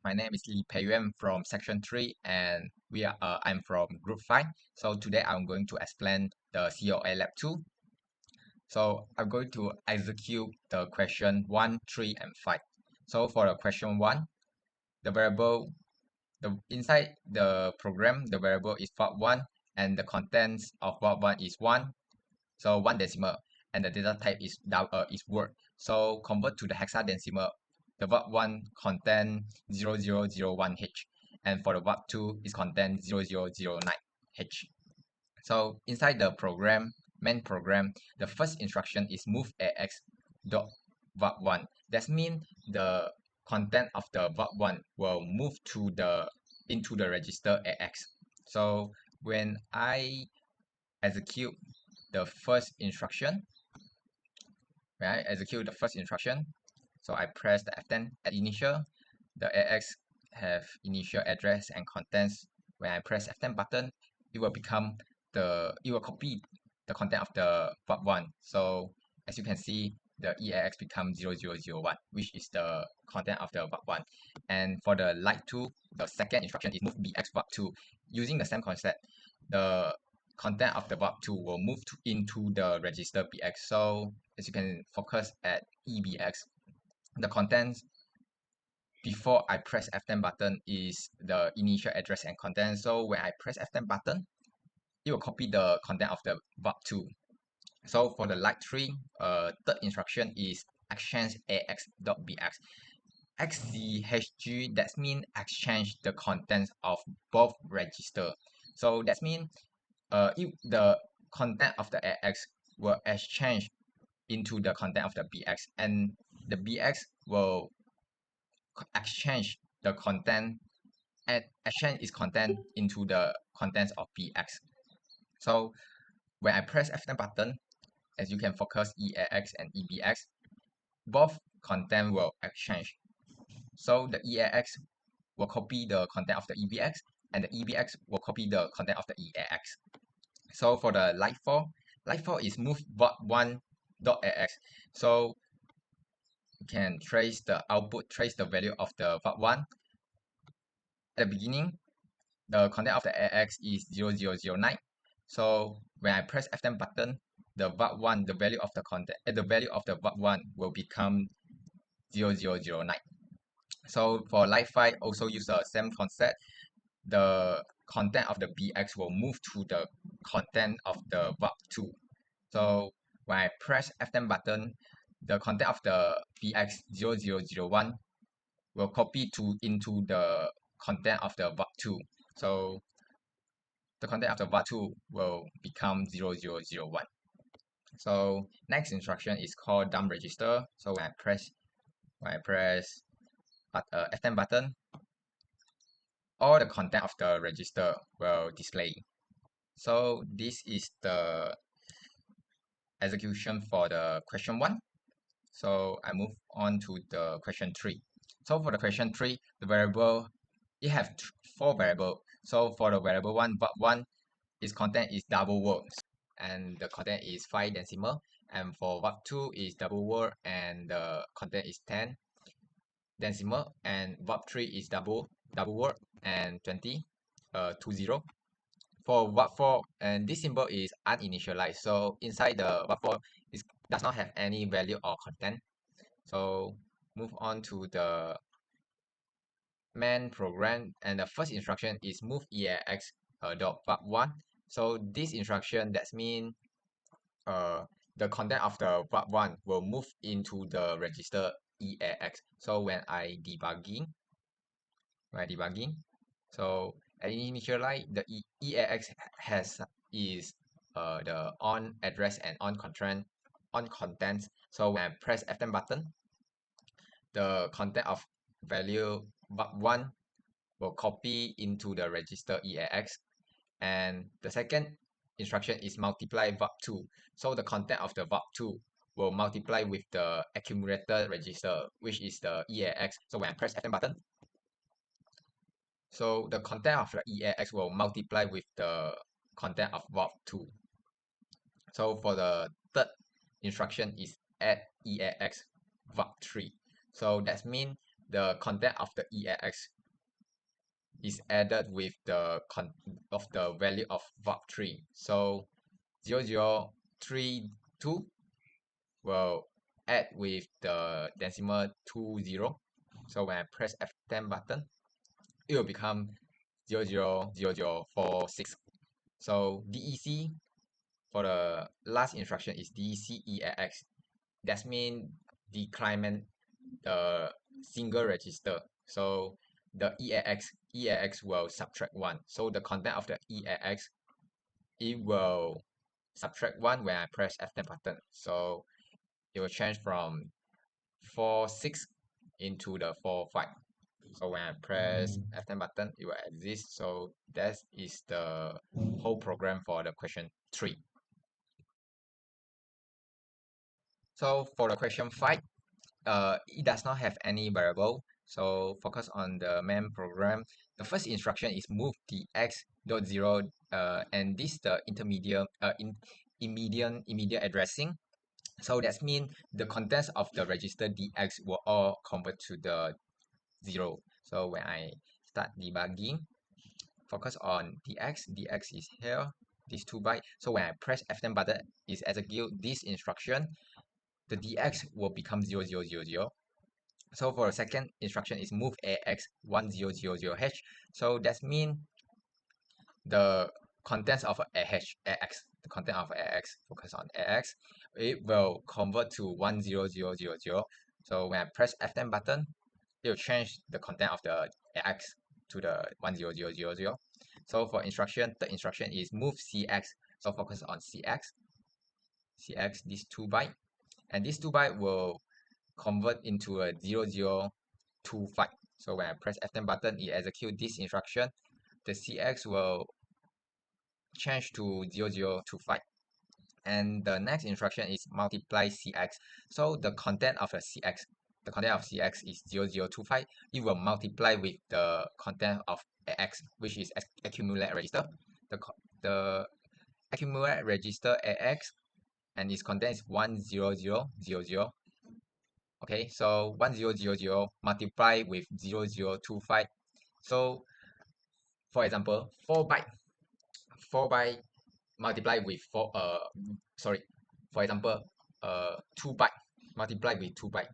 My name is YUAN from section 3 and I'm from group 5. So today I'm going to explain the COA-LAB 2. So I'm going to execute the question 1, 3 and 5. So for the question 1, the variable inside the program, the variable is var1 and the contents of var1 is 1. So 1 decimal and the data type is word. So convert to the hexadecimal. The var1 content 0001H and for the var2 is content 0009H. So inside the main program, the first instruction is move AX dot var1. That means the content of the var1 will move into the register AX. So when I execute the first instruction, so I press the F10 at initial, the AX have initial address and contents. When I press F10 button, it will copy the content of the var1. So as you can see, the EAX becomes 0001, which is the content of the var1. And for the light 2, the second instruction is move BX var2. Using the same concept, the content of the var2 will move into the register BX. So as you can focus at EBX, the contents before I press F10 button is the initial address and content. So when I press F10 button, it will copy the content of the var2. So for the light 3, third instruction is exchange AX.BX. XCHG, that means exchange the contents of both register. So that means if the content of the AX will exchange into the content of the BX and the BX will exchange the content and exchange its content into the contents of BX. So when I press F10 button, as you can focus EAX and EBX, both content will exchange. So the EAX will copy the content of the EBX and the EBX will copy the content of the EAX. So for the light 4 is move var1.ax. So you can trace the output, trace the value of the var1. At the beginning, the content of the AX is 0009. So when I press F10 button, the var1, the value of the var1 will become 0009. So for light 5, also use the same concept. The content of the BX will move to the content of the var2. So when I press F10 button, the content of the BX 0001 will copy into the content of the var2. So the content of the var2 will become 0001. So next instruction is called dump register. So when I press F10 button, all the content of the register will display. So this is the execution for the question 1. So I move on to the question 3. So for the question 3, the variable, it have 4 variables. So for the variable 1, var1, its content is double word and the content is 5 decimal. And for var2 is double word and the content is 10 decimal. And var3 is double word and 20. For var4, and this symbol is uninitialized. So inside the var4 does not have any value or content. So move on to the main program, and the first instruction is move EAX dot var1. So this instruction, that means the content of the var1 will move into the register EAX. So when I debugging, so at initialize, the EAX is the on address and on contents. So when I press F10 button, the content of value var1 will copy into the register EAX. And the second instruction is multiply var2. So the content of the var2 will multiply with the accumulator register, which is the EAX. So when I press F10 button, so the content of the EAX will multiply with the content of var2. So for the third instruction is add EAX var3. So that means the content of the EAX is added with the value of VOC3. So 0032 will add with the decimal 20. So when I press F10 button, it will become 000046. So DEC for the last instruction is DEC EAX. That means decrement the single register. So the EAX will subtract 1. So the content of the EAX, it will subtract 1 when I press F10 button. So it will change from 4 6 into the 4 5. So when I press F10 button, it will exist. So that is the whole program for the question 3. So for the question 5, it does not have any variable. So focus on the main program. The first instruction is move the x.0, and this the immediate addressing. So that means the contents of the register dx will all convert to the 0. So when I start debugging, focus on dx is here, this 2 byte. So when I press F10 button, is execute this instruction, the dx will become 0000. So for the second instruction is move ax 1000h. So that means the contents of ax, the content of ax, focus on ax, it will convert to 10000. So when I press F10 button, it will change the content of the ax to the 10000. So for third instruction is move cx. So focus on cx, this 2 byte, and this 2 byte will convert into a 0025. So when I press F10 button, it execute this instruction. The CX will change to 0025. And the next instruction is multiply CX. So the content of CX is 0025. It will multiply with the content of AX, which is accumulate register. The accumulate register AX and its content is 10000. Okay, so 1000 multiply with 0025. So for example, 4 byte multiply with 4 sorry, for example 2 byte multiply with 2 byte,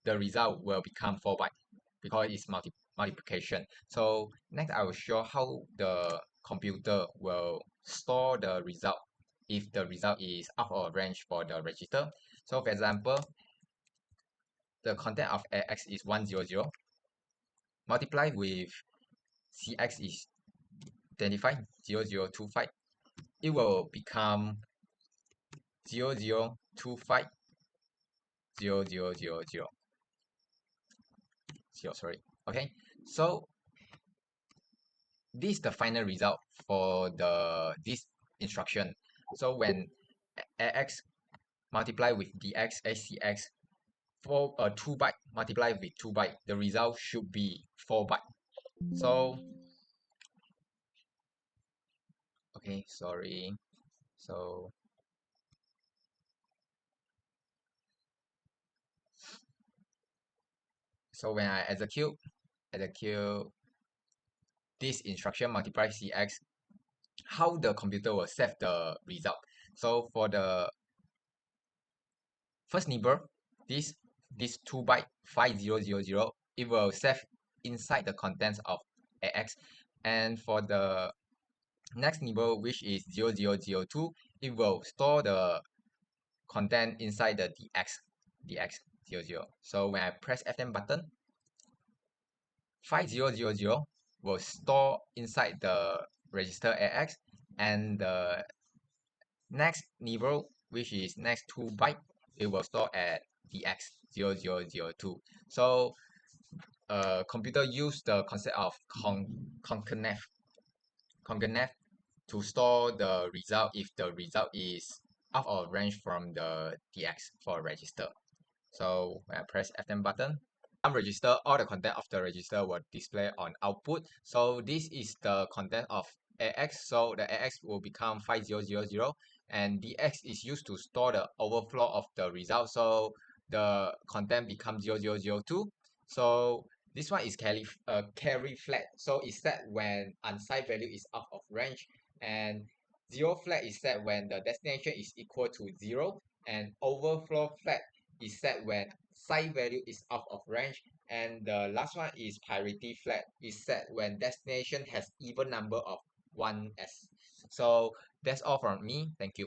the result will become 4 byte because it's multiplication. So next I will show how the computer will store the result if the result is out of range for the register. So for example, the content of AX is 100, multiply with CX is 25, 0025. It will become 0025, 0000. Sorry. Okay, so this is the final result for this instruction. So when AX multiply with DX, ACX, for 2 byte multiply with 2 byte, the result should be 4 byte. So okay, sorry. So when I execute this instruction multiply CX, how the computer will save the result. So for the first neighbor, this 2 byte 5000, it will save inside the contents of AX. And for the next neighbor, which is 0002, it will store the content inside the dx 00. So when I press F10 button, 5000 will store inside the register AX, and the next neighbor, which is next 2 byte, it will store at dx 0002. So computer use the concept of concatenate to store the result if the result is out of range from the dx for register. So when I press F10 button, register, all the content of the register will display on output. So this is the content of AX. So the AX will become 5000, and DX is used to store the overflow of the result. So the content becomes 0002. So This one is carry flag. So it's set when unsigned value is out of range, and zero flag is set when the destination is equal to 0, and overflow flag is set when signed value is out of range, and the last one is parity flag is set when destination has even number of 1s. So that's all from me. Thank you.